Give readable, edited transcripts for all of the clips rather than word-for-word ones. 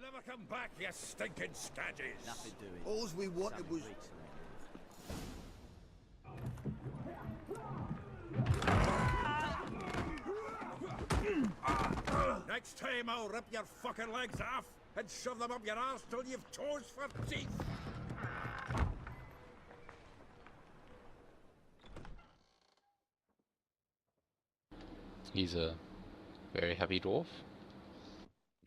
never come back, you stinking stagges! Nothing doing. All we wanted was... Next time I'll rip your fucking legs off and shove them up your arse till you've toes for teeth! He's a very heavy dwarf.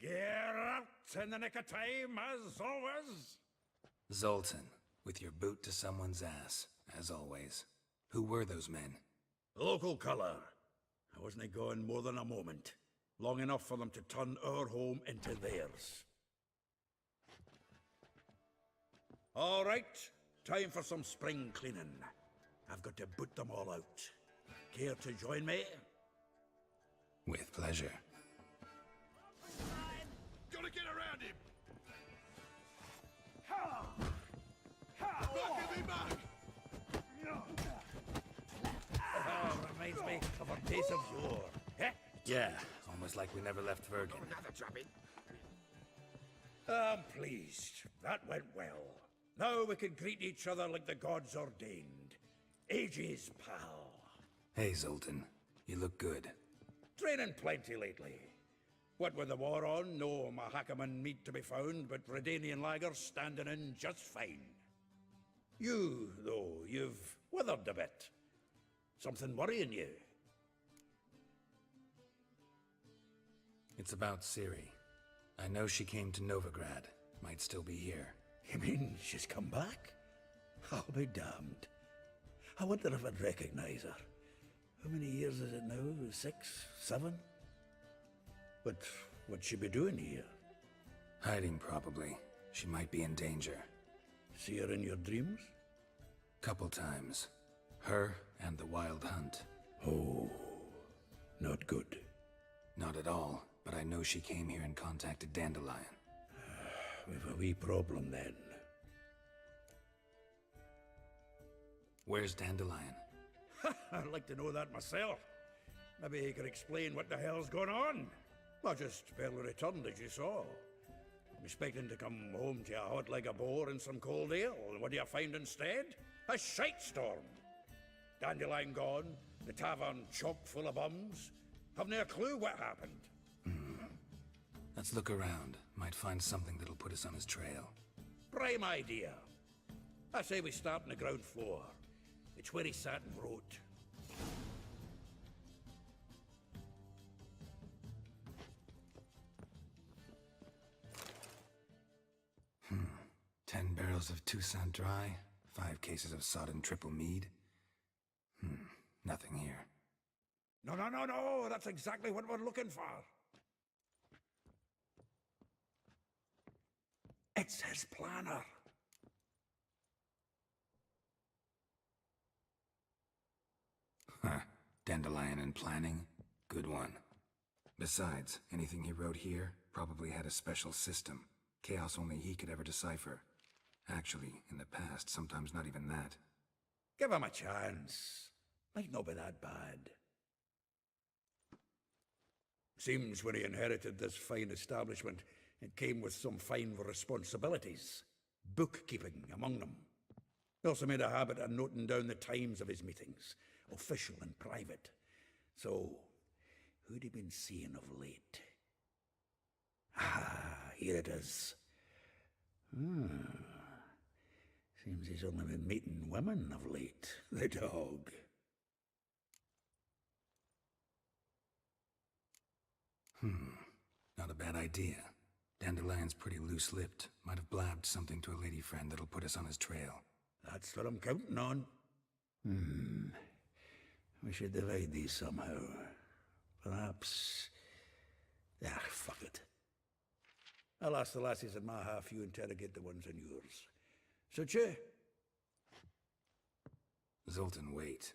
Get out in the nick of time, as always! Zoltan, with your boot to someone's ass, as always. Who were those men? Local colour. I wasn't gone more than a moment. Long enough for them to turn our home into theirs. All right, time for some spring cleaning. I've got to boot them all out. Care to join me? With pleasure. Gotta get around him! Reminds me of our days of yore. Eh? Yeah, almost like we never left Vergen. Another dropping. I'm pleased. That went well. Now we can greet each other like the gods ordained. Ages, pal. Hey, Zoltan. You look good. Training plenty lately. What with the war on, no Mahakaman meat to be found, but Redanian lagers standing in just fine. You, though, you've withered a bit. Something worrying you? It's about Ciri. I know she came to Novigrad. Might still be here. You mean she's come back? I'll be damned. I wonder if I'd recognize her. How many years is it now? 6, 7? But what'd she be doing here? Hiding, probably. She might be in danger. See her in your dreams? Couple times. Her and the Wild Hunt. Oh, not good. Not at all, but I know she came here and contacted Dandelion. We've a wee problem then. Where's Dandelion? I'd like to know that myself. Maybe he could explain what the hell's going on. I just barely returned, as you saw. I'm expecting to come home to a hot leg of boar and some cold ale. What do you find instead? A shite storm. Dandelion gone, the tavern chock full of bums. Haven't a clue what happened. Let's look around. Might find something that'll put us on his trail. Prime idea. I say we start on the ground floor. It's where he sat and wrote. Hmm. 10 barrels of Toussaint Dry, 5 cases of sodden triple mead. Nothing here. No, that's exactly what we're looking for. It's his planner. Huh. Dandelion and planning? Good one. Besides, anything he wrote here probably had a special system. Chaos only he could ever decipher. Actually, in the past, sometimes not even that. Give him a chance. Might not be that bad. Seems when he inherited this fine establishment, it came with some fine responsibilities. Bookkeeping among them. He also made a habit of noting down the times of his meetings, official and private. So, who'd he been seeing of late? Ah, here it is. Seems he's only been meeting women of late, the dog. Not a bad idea. Dandelion's pretty loose-lipped. Might have blabbed something to a lady friend that'll put us on his trail. That's what I'm counting on. We should divide these somehow. Perhaps... fuck it. I'll ask the lassies in my half, you interrogate the ones in yours. Such you? Zoltan, wait.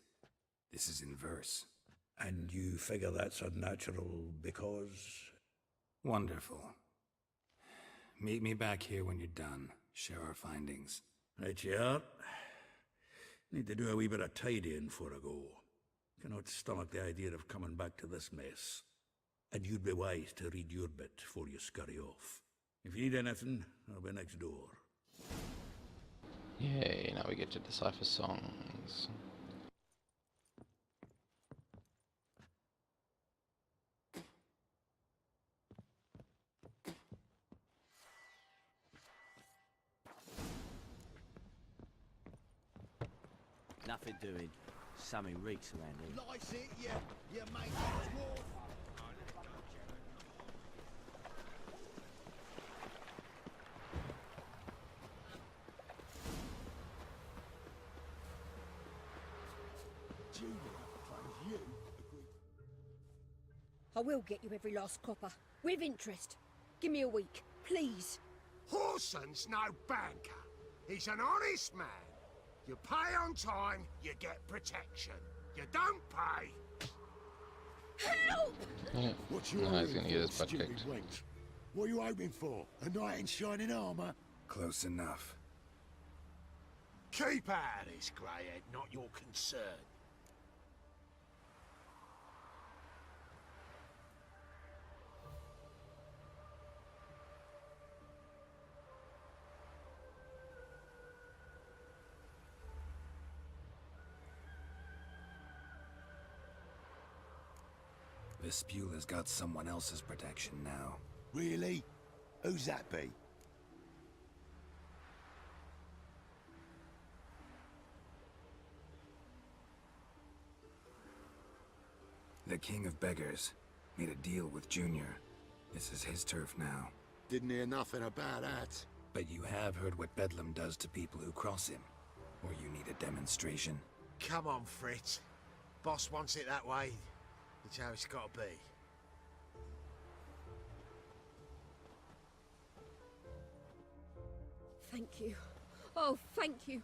This is in verse. And you figure that's unnatural because... Wonderful. Meet me back here when you're done. Share our findings. Right you are. Need to do a wee bit of tidying before I go. Cannot stomach the idea of coming back to this mess. And you'd be wise to read your bit before you scurry off. If If you need anything, I'll be next door. Yay, now we get to decipher songs. Nothing doing. Something reeks around here. Lice it, you make it dwarf. I will get you every last copper, with interest. Give me a week, please. Horson's no banker. He's an honest man. You pay on time, you get protection. You don't pay. Help! Yeah. What you No, he's hoping gonna get his for, butt stupid kicked. wench? What are you hoping for? A knight in shining armour? Close enough. Keep out of this, greyhead, not your concern. Vespula's got someone else's protection now. Really? Who's that be? The King of Beggars made a deal with Junior. This is his turf now. Didn't hear nothing about that. But you have heard what Bedlam does to people who cross him. Or you need a demonstration? Come on, Fritz. Boss wants it that way. It's how it's got to be. Thank you. Oh, thank you.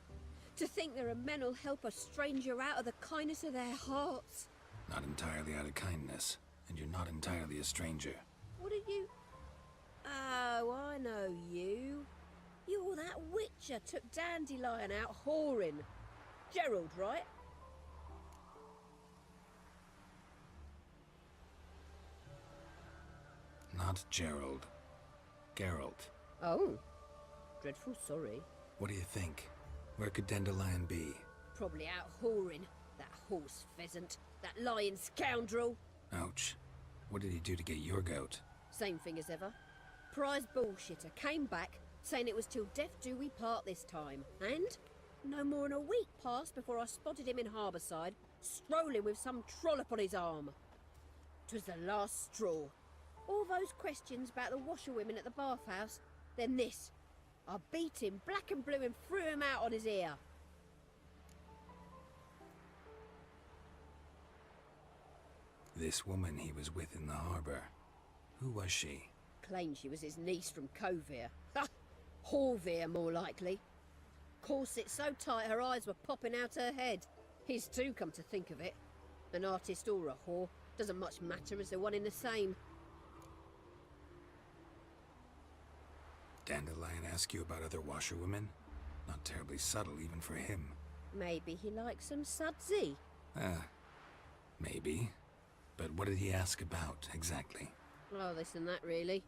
To think there are men who'll help a stranger out of the kindness of their hearts. Not entirely out of kindness, and you're not entirely a stranger. What are you... Oh, I know you. You're that witcher took Dandelion out whoring. Gerald, right? Not Gerald. Geralt. Oh. Dreadful sorry. What do you think? Where could Dandelion be? Probably out whoring. That horse pheasant. That lying scoundrel. Ouch. What did he do to get your goat? Same thing as ever. Prize bullshitter came back, saying it was till death do we part this time. And no more than a week passed before I spotted him in Harbourside, strolling with some trollop on his arm. 'Twas the last straw. All those questions about the washerwomen at the bathhouse, then this. I beat him black and blue and threw him out on his ear. This woman he was with in the harbor. Who was she? Claimed she was his niece from Kovir. Ha! Horvir, more likely. Corset so tight her eyes were popping out her head. His too, come to think of it. An artist or a whore, doesn't much matter as they're one in the same. Dandelion ask you about other washerwomen? Not terribly subtle even for him. Maybe he likes some sudsy. Maybe. But what did he ask about, exactly? Oh, this and that, really.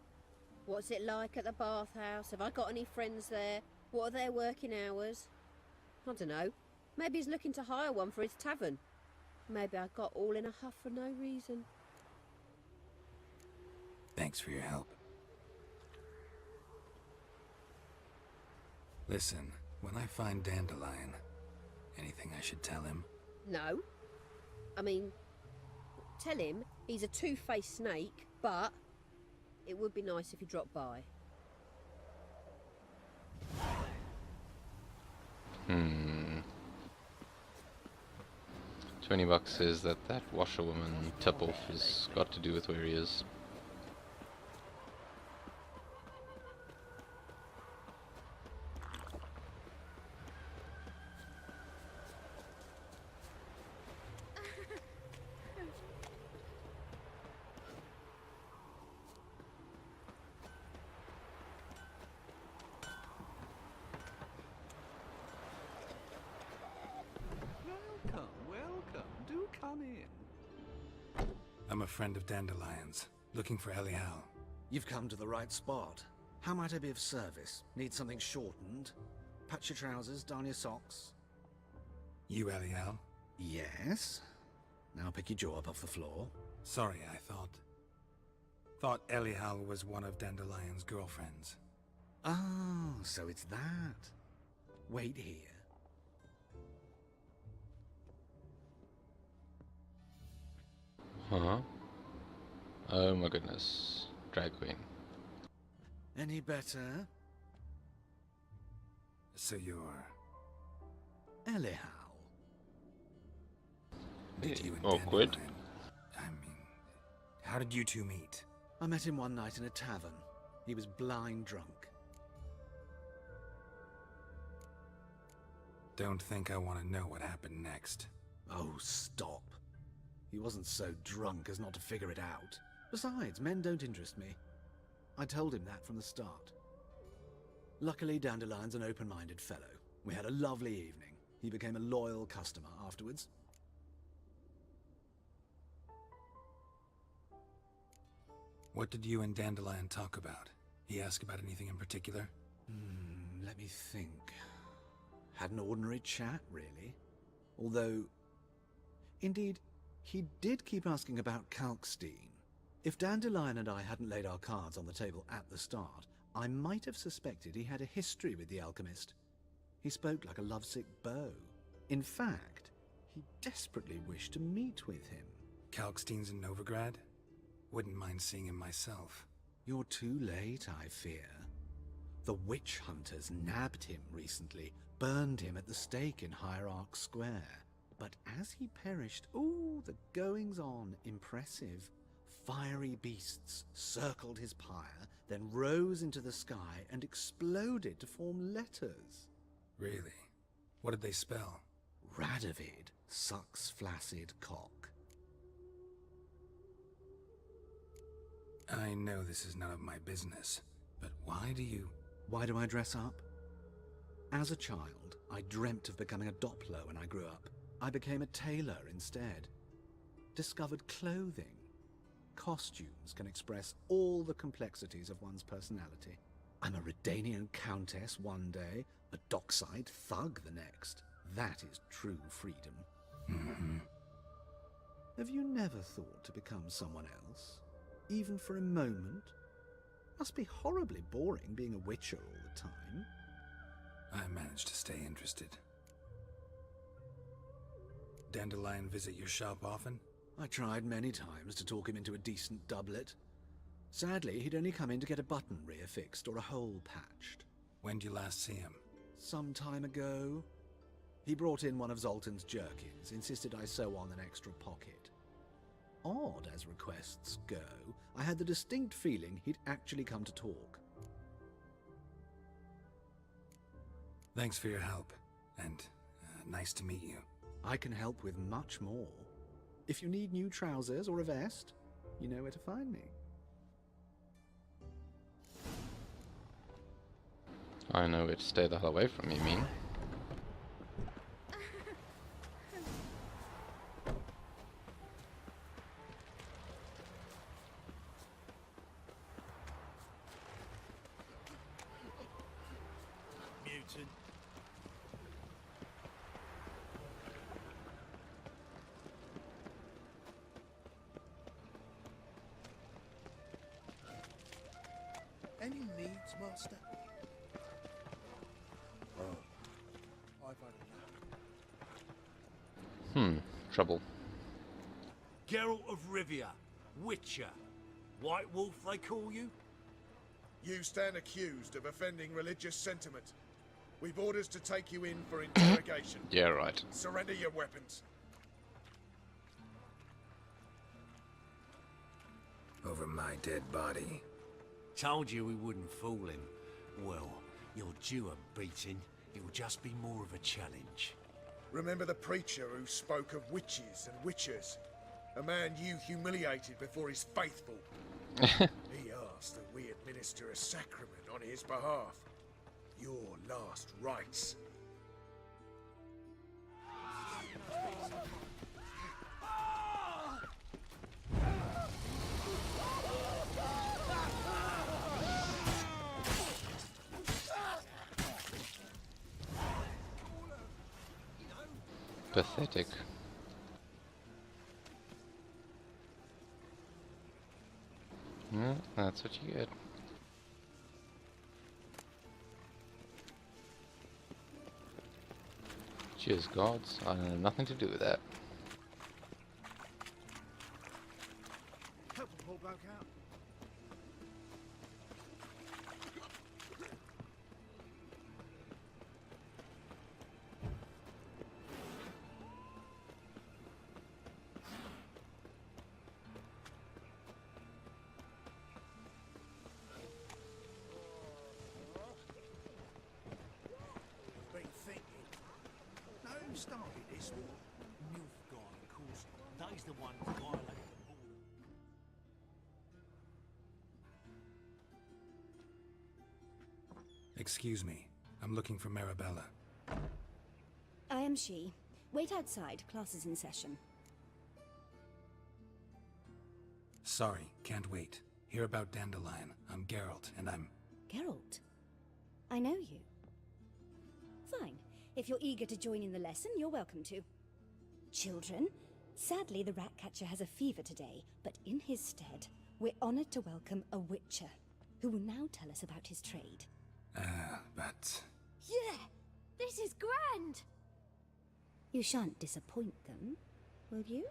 What's it like at the bathhouse? Have I got any friends there? What are their working hours? I don't know. Maybe he's looking to hire one for his tavern. Maybe I got all in a huff for no reason. Thanks for your help. Listen, when I find Dandelion, anything I should tell him? No. I mean, tell him he's a two-faced snake, but it would be nice if he dropped by. 20 bucks says that washerwoman Tuppelf has got to do with where he is. Welcome. Do come in. I'm a friend of Dandelion's, looking for Elial. You've come to the right spot. How might I be of service? Need something shortened? Patch your trousers, darn your socks. You Elial? Yes? Now pick your jaw up off the floor. Sorry, I thought Elial was one of Dandelion's girlfriends. Oh, so it's that. Wait here. Huh? Oh my goodness. Drag queen. Any better? So you're... Elihal. Did you and Awkward. Dandelion... I mean... How did you two meet? I met him one night in a tavern. He was blind drunk. Don't think I want to know what happened next. Oh, stop. He wasn't so drunk as not to figure it out. Besides, men don't interest me. I told him that from the start. Luckily, Dandelion's an open-minded fellow. We had a lovely evening. He became a loyal customer afterwards. What did you and Dandelion talk about? He asked about anything in particular? Let me think. Had an ordinary chat, really. Although... Indeed, he did keep asking about Kalkstein. If Dandelion and I hadn't laid our cards on the table at the start, I might have suspected he had a history with the alchemist. He spoke like a lovesick beau. In fact, he desperately wished to meet with him. Kalkstein's in Novigrad? Wouldn't mind seeing him myself. You're too late, I fear. The witch hunters nabbed him recently, burned him at the stake in Hierarch Square. But as he perished, ooh, the goings-on, impressive. Fiery beasts circled his pyre, then rose into the sky and exploded to form letters. Really? What did they spell? Radovid sucks flaccid cock. I know this is none of my business, but why do I dress up? As a child, I dreamt of becoming a Doppler when I grew up. I became a tailor instead. Discovered clothing. Costumes can express all the complexities of one's personality. I'm a Redanian countess one day, a dockside thug the next. That is true freedom. Mm-hmm. Have you never thought to become someone else? Even for a moment? Must be horribly boring being a witcher all the time. I managed to stay interested. Dandelion visit your shop often? I tried many times to talk him into a decent doublet. Sadly, he'd only come in to get a button reaffixed or a hole patched. When did you last see him? Some time ago. He brought in one of Zoltan's jerkins, insisted I sew on an extra pocket. Odd as requests go, I had the distinct feeling he'd actually come to talk. Thanks for your help, and nice to meet you. I can help with much more. If you need new trousers or a vest, you know where to find me. I know where to stay the hell away from you, mean. Mutant. Any needs, Master? Oh, I've had enough. Trouble. Geralt of Rivia, Witcher. White Wolf, they call you? You stand accused of offending religious sentiment. We've orders to take you in for interrogation. Yeah, right. Surrender your weapons. Over my dead body. Told you we wouldn't fool him. Well, you're due a beating. It'll just be more of a challenge. Remember the preacher who spoke of witches and witchers? A man you humiliated before his faithful. He asked that we administer a sacrament on his behalf. Your last rites. Pathetic. Yeah, that's what you get. Cheers, gods. I had nothing to do with that. Help the poor bloke out. Been thinking. Now who started this war? Milf guy, of course. They's the one who violated the border. Excuse me. I'm looking for Marabella. I am she. Wait outside. Class is in session. Sorry, can't wait. Hear about Dandelion. I'm Geralt, and I'm... Geralt? I know you. Fine. If you're eager to join in the lesson, you're welcome to. Children, sadly the Ratcatcher has a fever today, but in his stead, we're honored to welcome a Witcher, who will now tell us about his trade. But... Yeah! This is grand! You shan't disappoint them, will you?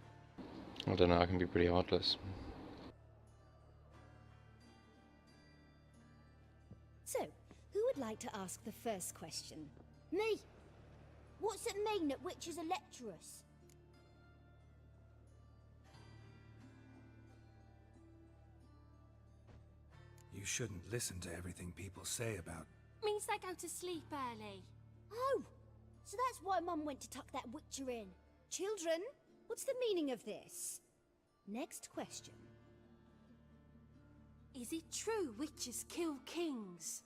I don't know, I can be pretty heartless. So, who would like to ask the first question? Me! What's it mean that witches are lecturers? you shouldn't listen to everything people say about... Means they go to sleep early. Oh! So that's why Mum went to tuck that witcher in. Children, what's the meaning of this? Next question. Is it true witches kill kings?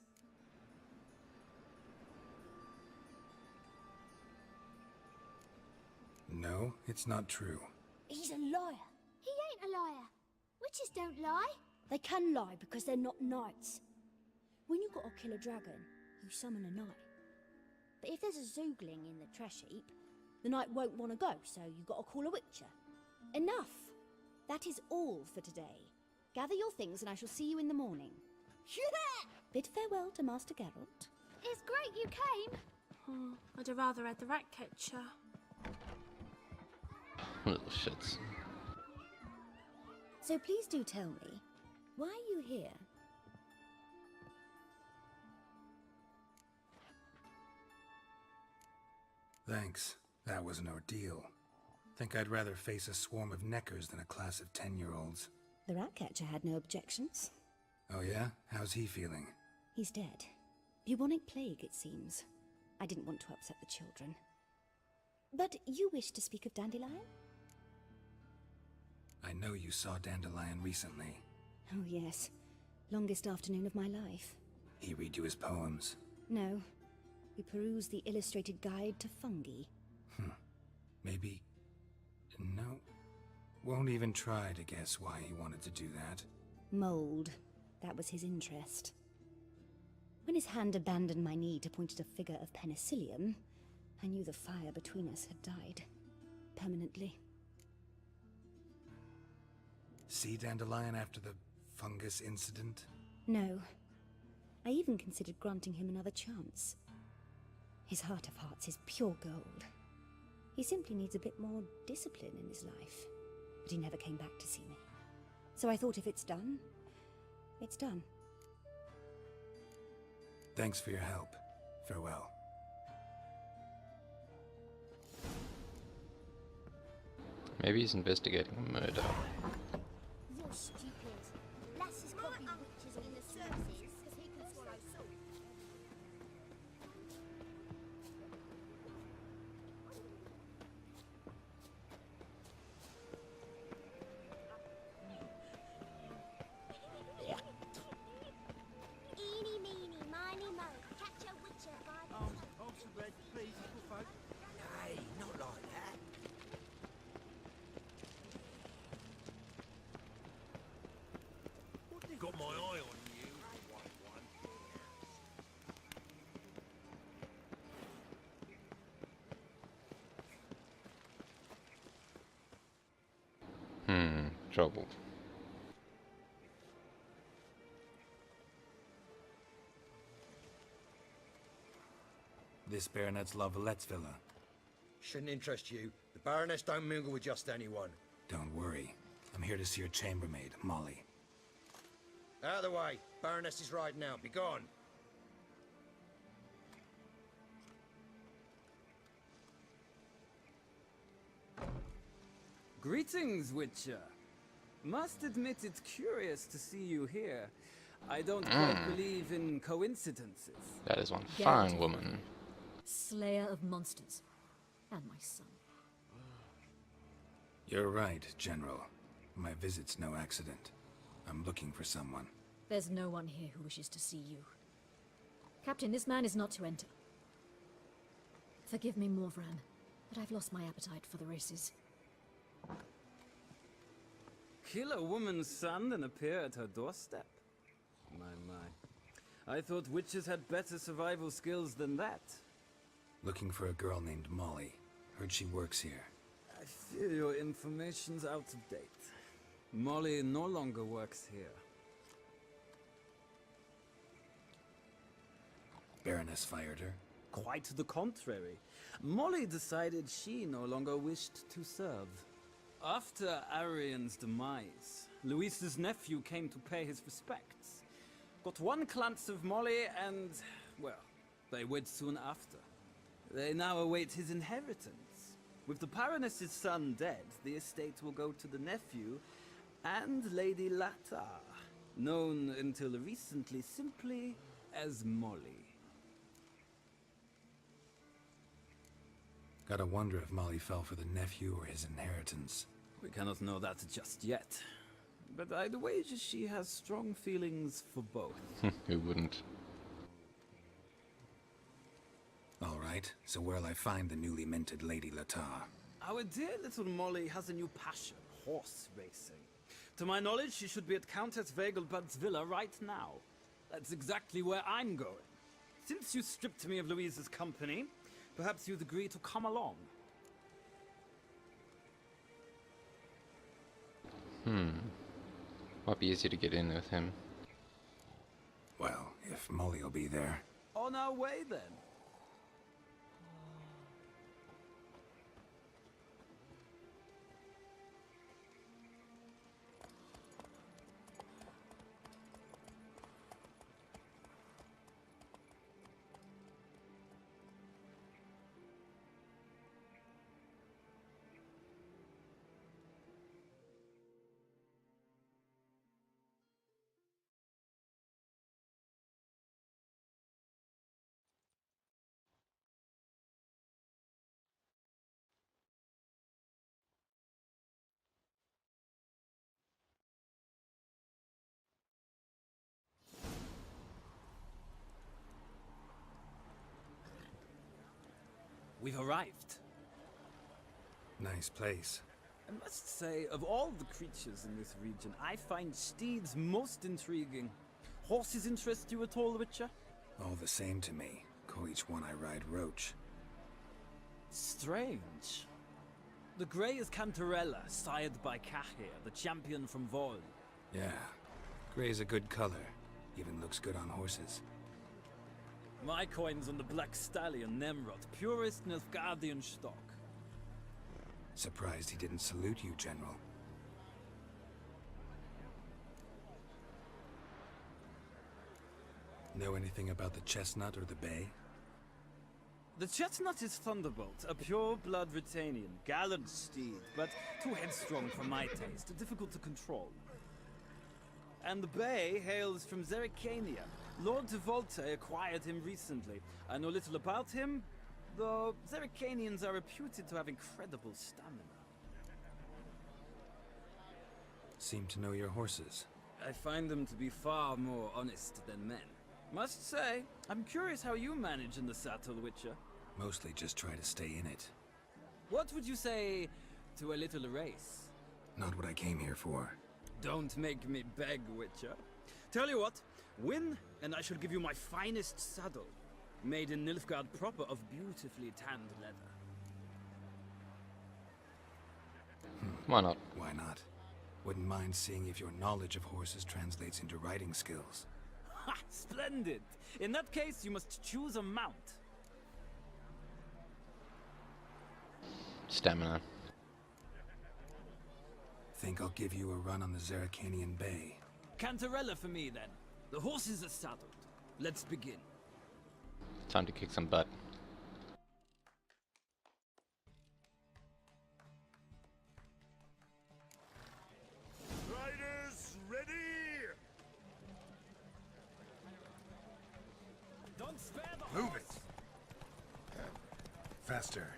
No, it's not true. He's a liar. He ain't a liar. Witches don't lie. They can lie because they're not knights. When you gotta kill a dragon, you summon a knight. But if there's a zoogling in the trash heap, the knight won't want to go, so you gotta call a witcher. Enough! That is all for today. Gather your things and I shall see you in the morning. Yeah! Bid farewell to Master Geralt. It's great you came. I'd have rather had the Ratcatcher. Little shits. So please do tell me, why are you here? Thanks. That was an ordeal. Think I'd rather face a swarm of neckers than a class of 10-year-olds. The Ratcatcher had no objections. Oh yeah? How's he feeling? He's dead. Bubonic plague, it seems. I didn't want to upset the children. But you wish to speak of Dandelion? I know you saw Dandelion recently. Oh yes. Longest afternoon of my life. He read you his poems. No. We perused the illustrated guide to fungi. Maybe... No. Won't even try to guess why he wanted to do that. Mold. That was his interest. When his hand abandoned my knee to point at a figure of penicillium, I knew the fire between us had died. Permanently. See Dandelion after the fungus incident? No. I even considered granting him another chance. His heart of hearts is pure gold. He simply needs a bit more discipline in his life. But he never came back to see me. So I thought if it's done, it's done. Thanks for your help. Farewell. Maybe he's investigating a murder. You're stupid. Lass's copy witches in the services because he can swallow salt. Eeny, meeny, miny, mo. Catch a witcher by the tail. Hold some bread, please, little folk. Hey, not like that. Got my eye on you. trouble. This Baronet's Lavallette's villa. Shouldn't interest you. The Baroness don't mingle with just anyone. Don't worry. I'm here to see your chambermaid, Molly. Out of the way. Baroness is riding out. Be gone. Greetings, Witcher. Must admit it's curious to see you here. I don't quite believe in coincidences. That is one fine woman. Slayer of monsters. And my son. You're right, General. My visit's no accident. I'm looking for someone. There's no one here who wishes to see you. Captain, this man is not to enter. Forgive me, Morvran, but I've lost my appetite for the races. Kill a woman's son and appear at her doorstep? My. I thought witches had better survival skills than that. Looking for a girl named Molly. Heard she works here. I fear your information's out of date. Molly no longer works here. Baroness fired her? Quite the contrary. Molly decided she no longer wished to serve. After Arian's demise, Luis's nephew came to pay his respects. Got one glance of Molly and, well, they wed soon after. They now await his inheritance. With the Baroness's son dead, the estate will go to the nephew and Lady Lata, known until recently simply as Molly. Gotta wonder if Molly fell for the nephew or his inheritance. We cannot know that just yet. But I'd wager she has strong feelings for both. Who wouldn't? All right, so where'll I find the newly minted Lady Lata? Our dear little Molly has a new passion, horse racing. To my knowledge, she should be at Countess Vegelbud's villa right now. That's exactly where I'm going. Since you stripped me of Louise's company, perhaps you'd agree to come along. Might be easy to get in with him. Well, if Molly'll be there. On our way, then. We've arrived. Nice place. I must say, of all the creatures in this region, I find steeds most intriguing. Horses interest you at all, Witcher? All the same to me. Call each one I ride Roach. Strange. The grey is Cantarella, sired by Cahir, the champion from Vol. Yeah. Gray's a good color. Even looks good on horses. My coin's on the black stallion, Nemrod, purest Nilfgaardian stock. Surprised he didn't salute you, General. Know anything about the chestnut or the bay? The chestnut is Thunderbolt, a pure-blood Britannian, gallant steed, but too headstrong for my taste, difficult to control. And the bay hails from Zerrikania. Lord de Volte acquired him recently. I know little about him, though Zerrikanians are reputed to have incredible stamina. Seem to know your horses. I find them to be far more honest than men. Must say, I'm curious how you manage in the saddle, Witcher. Mostly just try to stay in it. What would you say to a little race? Not what I came here for. Don't make me beg, Witcher. Tell you what, win, and I shall give you my finest saddle, made in Nilfgaard proper of beautifully tanned leather. Why not? Why not? Wouldn't mind seeing if your knowledge of horses translates into riding skills. Ha! Splendid! In that case, you must choose a mount. Stamina. Think I'll give you a run on the Zerrikanian Bay. Cantarella for me, then. The horses are saddled. Let's begin. Time to kick some butt. Riders, ready! Don't spare the Move horse. it! Faster.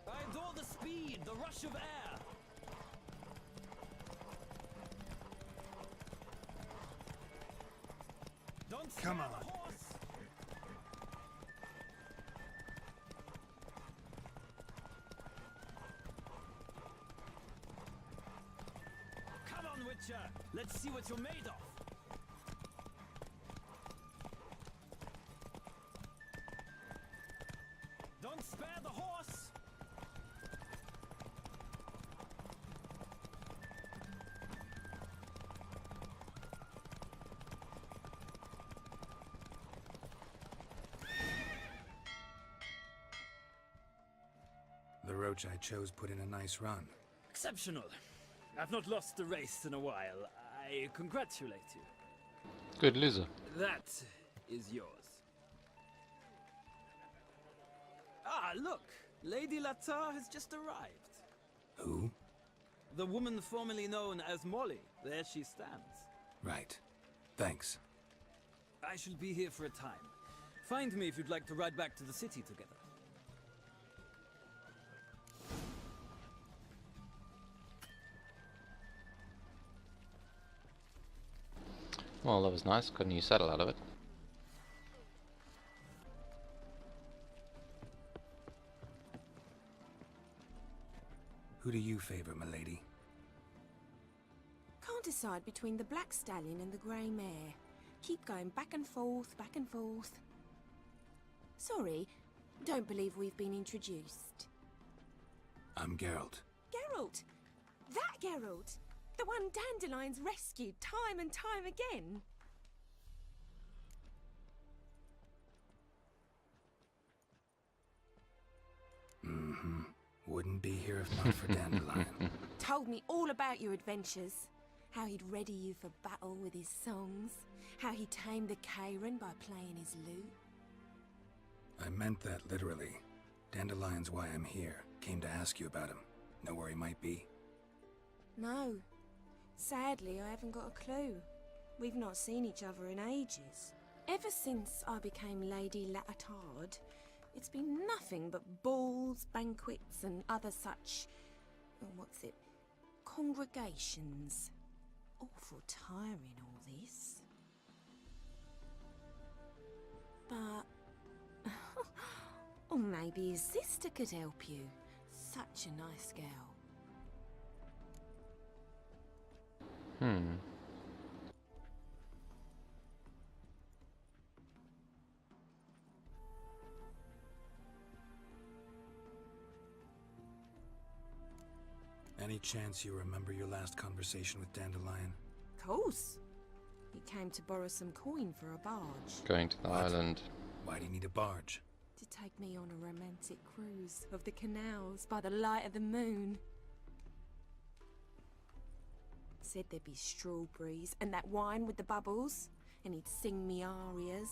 I adore the speed, the rush of air. Don't spare Come on. the horse. Come on, Witcher. Let's see what you're made of. Don't spare the horse. The roach I chose put in a nice run. Exceptional. I've not lost a race in a while. I congratulate you. Good loser. That is yours. Ah, look! Lady Latar has just arrived. Who? The woman formerly known as Molly. There she stands. Right. Thanks. I shall be here for a time. Find me if you'd like to ride back to the city together. Well, that was nice. Got a new saddle out of it. Who do you favor, milady? Can't decide between the black stallion and the grey mare. Keep going back and forth, back and forth. Sorry, don't believe we've been introduced. I'm Geralt. Geralt! That Geralt! The one Dandelions rescued time and time again! Mm-hmm. Wouldn't be here if not for Dandelion. Told me all about your adventures. How he'd ready you for battle with his songs. How he tamed the Karen by playing his lute. I meant that literally. Dandelion's why I'm here. Came to ask you about him. Know where he might be? No. Sadly, I haven't got a clue. We've not seen each other in ages. Ever since I became Lady Latard, it's been nothing but balls, banquets, and other such... congregations. Awful tiring, all this. But... or maybe his sister could help you. Such a nice girl. Any chance you remember your last conversation with Dandelion? Course. He came to borrow some coin for a barge. Going to the island. Why do you need a barge? To take me on a romantic cruise of the canals by the light of the moon. Said there'd be strawberries and that wine with the bubbles, and he'd sing me arias.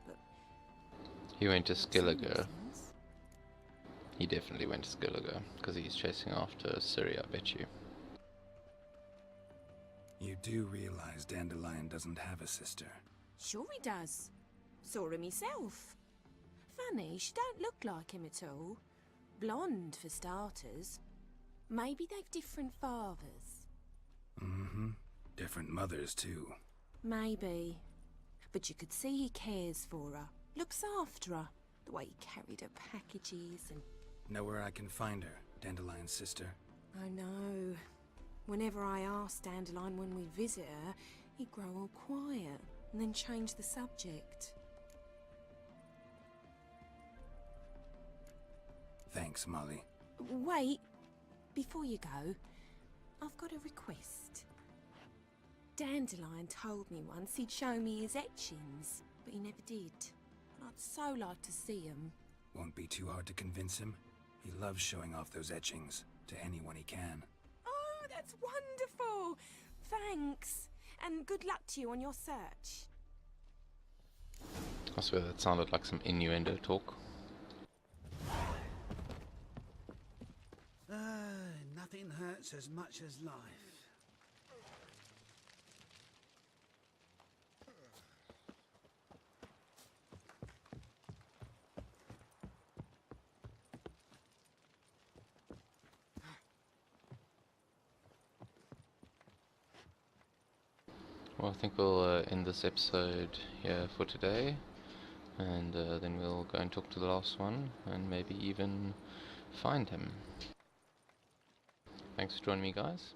But He went to Skellige. He definitely went to Skellige, because he's chasing after Syria, I bet you. You do realize Dandelion doesn't have a sister. sure he does. Saw him myself. Funny, she don't look like him at all. Blonde, for starters. Maybe they've different fathers. Mm-hmm. Different mothers, too. Maybe. But you could see he cares for her. Looks after her. The way he carried her packages and... Know where I can find her, Dandelion's sister? I know. Whenever I ask Dandelion when we visit her, he'd grow all quiet and then change the subject. Thanks, Molly. Wait, before you go, I've got a request. Dandelion told me once he'd show me his etchings, but he never did. And I'd so like to see them. Won't be too hard to convince him. He loves showing off those etchings to anyone he can. Oh, that's wonderful! Thanks, and good luck to you on your search. I swear that sounded like some innuendo talk. Nothing hurts as much as life. Well, I think we'll end this episode here for today, and then we'll go and talk to the last one, and maybe even find him. Thanks for joining me, guys.